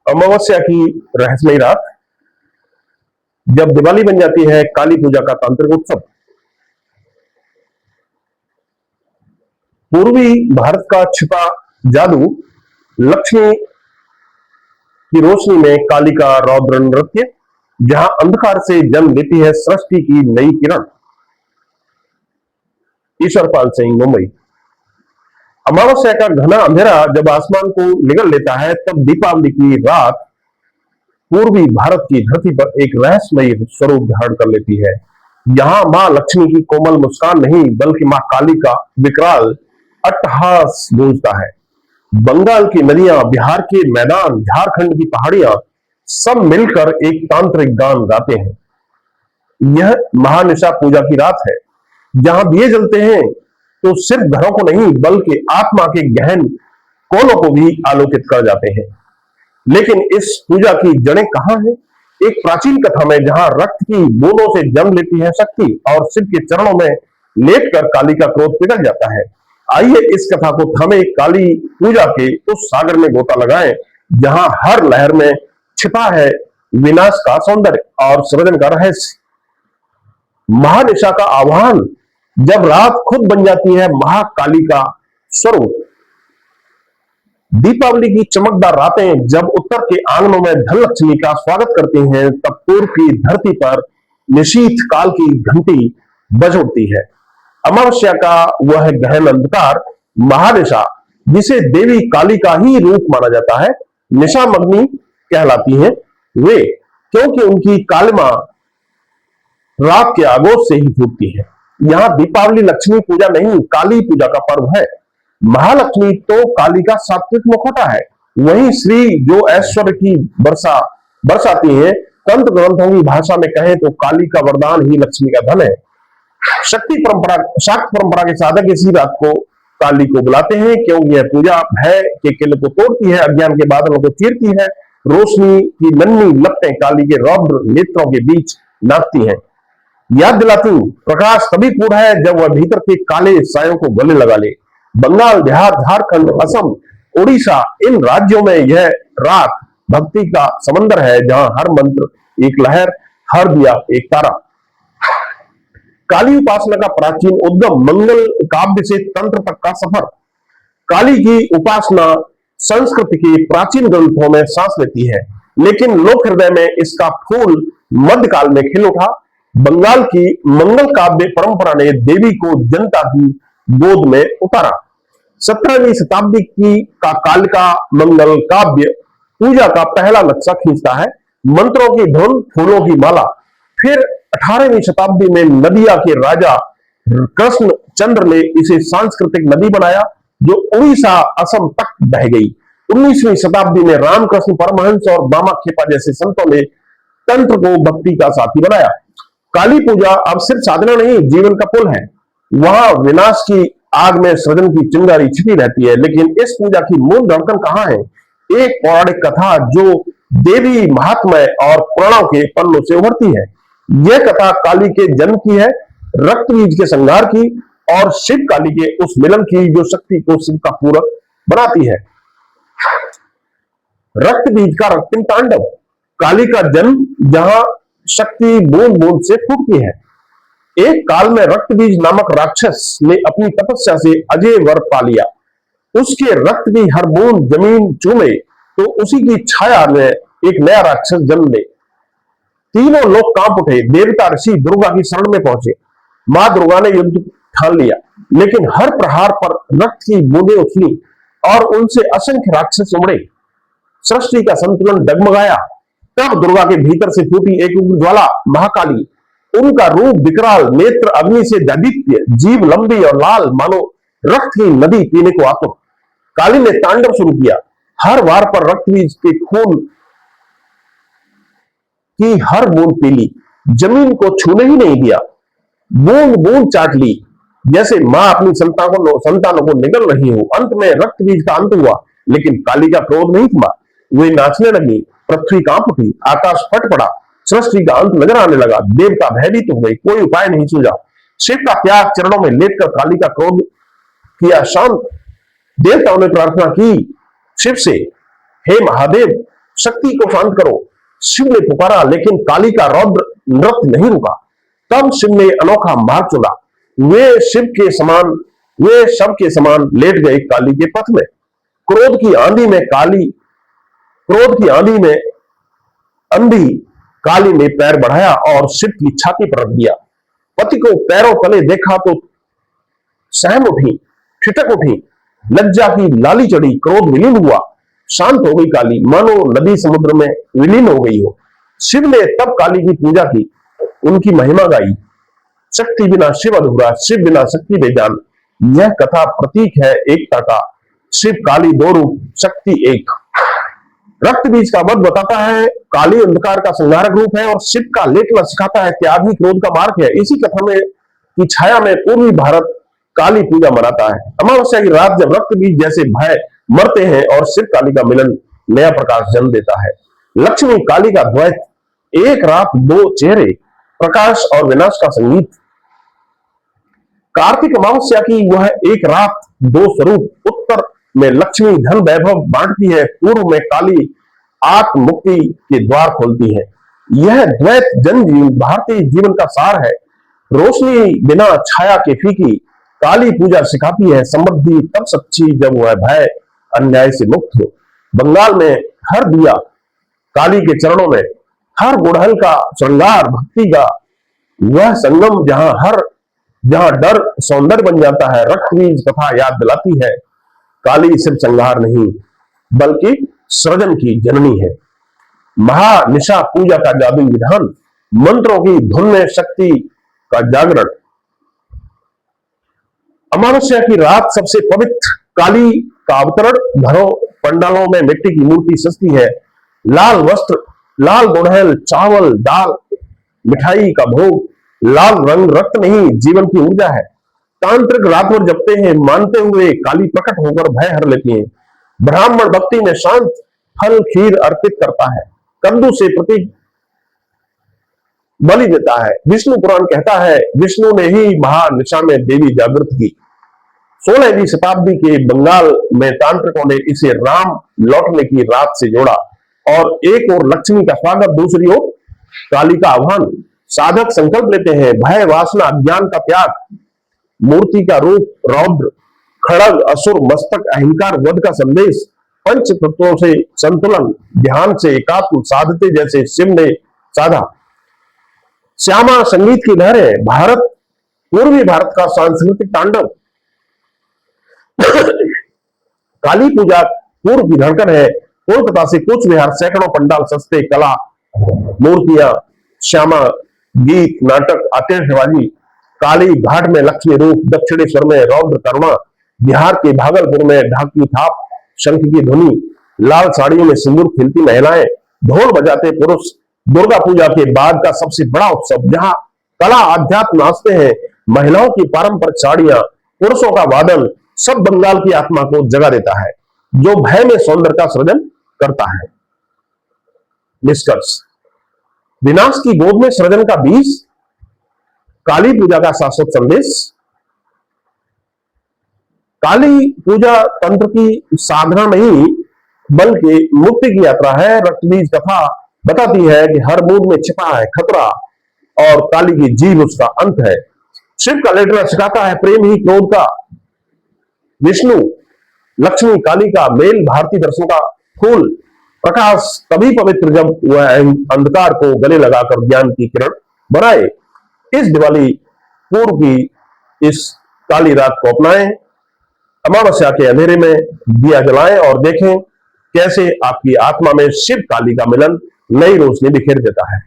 अमावस्या की रहस्यमयी रात जब दिवाली बन जाती है काली पूजा का तांत्रिक उत्सव। पूर्वी भारत का छिपा जादू, लक्ष्मी की रोशनी में काली का रौद्र नृत्य, जहां अंधकार से जन्म लेती है सृष्टि की नई किरण। ईश्वरपाल सिंह, मुंबई। अमावस्या का घना अंधेरा जब आसमान को निगल लेता है, तब दीपावली की रात पूर्वी भारत की धरती पर एक रहस्यमयी स्वरूप धारण कर लेती है। यहां मां लक्ष्मी की कोमल मुस्कान नहीं, बल्कि मां काली का विकराल अट्टहास गूंजता है। बंगाल की नदियां, बिहार के मैदान, झारखंड की पहाड़ियां सब मिलकर एक तांत्रिक गान गाते हैं। यह महानिशा पूजा की रात है, जहां दिए जलते हैं तो सिर्फ घरों को नहीं, बल्कि आत्मा के गहन कोनों को भी आलोकित कर जाते हैं। लेकिन इस पूजा की जड़ें कहां हैं? एक प्राचीन कथा में, जहां रक्त की बूंदों से जन्म लेती है शक्ति और शिव के चरणों में लेटकर काली का क्रोध पिघल जाता है। आइए इस कथा को थमे काली पूजा के उस सागर में गोता लगाएं, जहां हर लहर में छिपा है विनाश का सौंदर्य और सृजन का रहस्य। महानिशा का आह्वान, जब रात खुद बन जाती है महाकाली का स्वरूप। दीपावली की चमकदार रातें जब उत्तर के आंगनों में धनलक्ष्मी का स्वागत करती हैं, तब पूर्व की धरती पर निशीथ काल की घंटी बज उठती है। अमावस्या का वह गहन अंधकार, महानिशा, जिसे देवी काली का ही रूप माना जाता है, निशामग्नि कहलाती हैं वे, क्योंकि उनकी कालिमा रात के आगोश से ही फूटती है। यहां दीपावली लक्ष्मी पूजा नहीं, काली पूजा का पर्व है। महालक्ष्मी तो काली का सात्विक मुखौटा है, वहीं श्री जो ऐश्वर्य की बरसाती है। तंत्र ग्रंथों की भाषा में कहें तो काली का वरदान ही लक्ष्मी का धन है। शाक्त परंपरा के साधक इसी रात को काली को बुलाते हैं, क्योंकि यह पूजा भय के किले को तोड़ती है, अज्ञान के बादलों को चीरती है। रोशनी की नन्ही लपटें काली के रौद्र नेत्रों के बीच नाचती हैं, याद दिलाती प्रकाश तभी पूर्ण है जब वह भीतर के काले सायों को गले लगा ले। बंगाल, बिहार, झारखंड, असम, उड़ीसा, इन राज्यों में यह रात भक्ति का समंदर है, जहां हर मंत्र एक लहर, हर दिया एक तारा। काली उपासना का प्राचीन उद्गम, मंगल काव्य से तंत्र तक का सफर। काली की उपासना संस्कृत के प्राचीन ग्रंथों में सांस लेती है, लेकिन लोक हृदय में इसका फूल मध्यकाल में खिल उठा। बंगाल की मंगल काव्य परंपरा ने देवी को जनता की गोद में उतारा। 17वीं शताब्दी की कालिका मंगल काव्य पूजा का पहला नक्शा खींचता है, मंत्रों की धुन, फूलों की माला। फिर 18वीं शताब्दी में नदिया के राजा कृष्ण चंद्र ने इसे सांस्कृतिक नदी बनाया, जो उड़ीसा, असम तक बह गई। 19वीं शताब्दी में रामकृष्ण परमहंस और बामा खेपा जैसे संतों ने तंत्र को भक्ति का साथी बनाया। काली पूजा अब सिर्फ साधना नहीं, जीवन का पुल है। वहां विनाश की आग में सृजन की चिंगारी छिपी रहती है। लेकिन इस पूजा की मूल धड़कन कहां है? एक पौराणिक कथा जो देवी महात्म्य और पुराणों के पन्नों से उभरती है। यह कथा काली के जन्म की है, रक्त बीज के संहार की और शिव काली के उस मिलन की जो शक्ति को शिव का पूरक बनाती है। रक्त बीज का रक्तिम तांडव, काली का जन्म, जहां शक्ति बूंद बूंद से फूटती है। एक काल में रक्त बीज नामक राक्षस ने अपनी तपस्या से अजय वर पा लिया। उसके रक्त की हर बूंद जमीन चूमे तो उसी की छाया में एक नया राक्षस जन्म ले। तीनों लोग कांप उठे। देवता ऋषि दुर्गा की शरण में पहुंचे। मां दुर्गा ने युद्ध ठान लिया, लेकिन हर प्रहार पर रक्त की बूंदें उछली और उनसे असंख्य राक्षस उमड़े। सृष्टि का संतुलन डगमगाया। तब दुर्गा के भीतर से फूटी एक उग्र ज्वाला, महाकाली। उनका रूप विकराल, नेत्र अग्नि से दैदीप्य, जीभ लंबी और लाल, मानो रक्त की नदी पीने को आतुर। काली ने तांडव शुरू किया। हर वार पर रक्त बीज के खून की हर बूंद पीली, जमीन को छूने ही नहीं दिया। बूंद बूंद चाट ली, जैसे मां अपनी संतानों को निगल रही हो। अंत में रक्त बीज का अंत हुआ, लेकिन काली का क्रोध नहीं थमा। वे नाचने लगी, पृथ्वी कांप उठी, आकाश फट पड़ा, सृष्टि का अंत नजर आने लगा। देवता भयभीत हो गए, कोई उपाय नहीं सूझा। शिव का त्याग चरणों में लेटकर काली का क्रोध किया शांत। देवताओं ने प्रार्थना की शिव से, हे महादेव, शक्ति को शांत करो। शिव ने पुकारा, लेकिन काली का रौद्र नृत्य नहीं रुका। तब शिव ने अनोखा मार्ग चुना। वे शव के समान लेट गए काली के पथ में। क्रोध की आंधी में अंधी काली ने पैर बढ़ाया और शिव की छाती पर रख दिया। पति को पैरों तले देखा तो सहम उठी, ठिठक उठी, लज्जा की लाली चढ़ी, क्रोध विलीन हुआ। शांत हो गई काली, मानो नदी समुद्र में विलीन हो गई हो। शिव ने तब काली की पूजा की, उनकी महिमा गाई। शक्ति बिना शिव अधूरा, शिव बिना शक्ति बेजान। यह कथा प्रतीक है एकता का। शिव काली दो रूप, शक्ति एक। रक्त बीज का वध बताता है काली अंधकार का संहारक रूप है, और शिव का लेटना सिखाता है त्याग ही क्रोध का मार्ग है। इसी कथा में की छाया में पूर्वी भारत काली पूजा मनाता है। अमावस्या की रात जब रक्त बीज जैसे भय मरते हैं और शिव काली का मिलन नया प्रकाश जन्म देता है। लक्ष्मी काली का द्वैत, एक रात दो चेहरे, प्रकाश और विनाश का संगीत। कार्तिक अमावस्या की वह एक रात दो स्वरूप, उत्तर में लक्ष्मी धन वैभव बांटती है, पूर्व में काली आत्म मुक्ति के द्वार खोलती है। यह द्वैत जनजीवन भारतीय जीवन का सार है। रोशनी बिना छाया के फीकी, काली पूजा सिखाती है समृद्धि तब सच्ची जब वह भय अन्याय से मुक्त हो। बंगाल में हर दिया काली के चरणों में, हर गुड़हल का श्रृंगार भक्ति का वह संगम जहां डर सौंदर्य बन जाता है। रक्तबीज कथा याद दिलाती है काली सिर्फ संहार नहीं बल्कि सृजन की जननी है। महानिशा पूजा का जादुई विधान, मंत्रों की धुन में शक्ति का जागरण। अमावस्या की रात सबसे पवित्र, काली का अवतरण। घरों पंडालों में मिट्टी की मूर्ति सजती है। लाल वस्त्र, लाल गुड़हल, चावल, दाल, मिठाई का भोग। लाल रंग रक्त नहीं, जीवन की ऊर्जा है। तांत्रिक रात भर जपते हैं, मानते हुए काली प्रकट होकर भय हर लेती है। ब्राह्मण भक्ति में शांत फल खीर अर्पित करता है, कद्दू से प्रतीक बलि देता है। विष्णु पुराण कहता है विष्णु ने ही महानिशा में देवी जागृत की। 16वीं शताब्दी के बंगाल में तांत्रिकों ने इसे राम लौटने की रात से जोड़ा, और एक और लक्ष्मी का स्वागत, दूसरी ओर काली का आह्वान। साधक संकल्प लेते हैं, भय वासना अज्ञान का त्याग। मूर्ति का रूप रौद्र, खड़ग असुर, मस्तक अहंकार वध का संदेश। पंच तत्वों से संतुलन, ध्यान से एकात्म साधते जैसे शिव ने साधा। श्यामा संगीत की लहरें, पूर्वी भारत का सांस्कृतिक तांडव। काली पूजा पूर्व की धड़कन है। कोलकाता से कूच बिहार सैकड़ों पंडाल सस्ते, कला मूर्तियां, श्यामा गीत, नाटक, आतिशबाजी। काली घाट में लक्ष्मी रूप, दक्षिणेश्वर में रौद्र करुणा, बिहार के भागलपुर में ढाक की थाप, शंख की ध्वनि, लाल साड़ियों में सिंदूर खिलती महिलाएं, ढोल बजाते पुरुष। दुर्गा पूजा के बाद का सबसे बड़ा उत्सव, जहां कला आध्यात्म नाचते हैं, महिलाओं की पारंपरिक साड़ियां, पुरुषों का वादन, सब बंगाल की आत्मा को जगा देता है, जो भय में सौंदर्य का सृजन करता है। निष्कर्ष, विनाश की गोद में सृजन का बीज, काली पूजा का शाश्वत संदेश। काली पूजा तंत्र की साधना नहीं बल्कि मुक्ति की यात्रा है। रक्तबीज कथा बताती है कि हर बूंद में छिपा है खतरा, और काली की जीभ उसका अंत है। शिव का लेटना सिखाता है प्रेम ही क्रोध का। विष्णु लक्ष्मी काली का मेल भारतीय दर्शन का फूल। प्रकाश तभी पवित्र जब वह अंधकार को गले लगाकर ज्ञान की किरण बनाए। इस दिवाली पूर्व की इस काली रात को अपनाएं, अमावस्या के अंधेरे में दिया जलाएं और देखें कैसे आपकी आत्मा में शिव काली का मिलन नई रोशनी बिखेर देता है।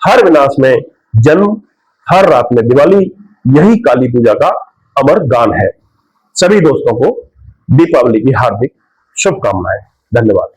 हर विनाश में जन्म, हर रात में दिवाली, यही काली पूजा का अमर गान है। सभी दोस्तों को दीपावली की हार्दिक शुभकामनाएं। धन्यवाद।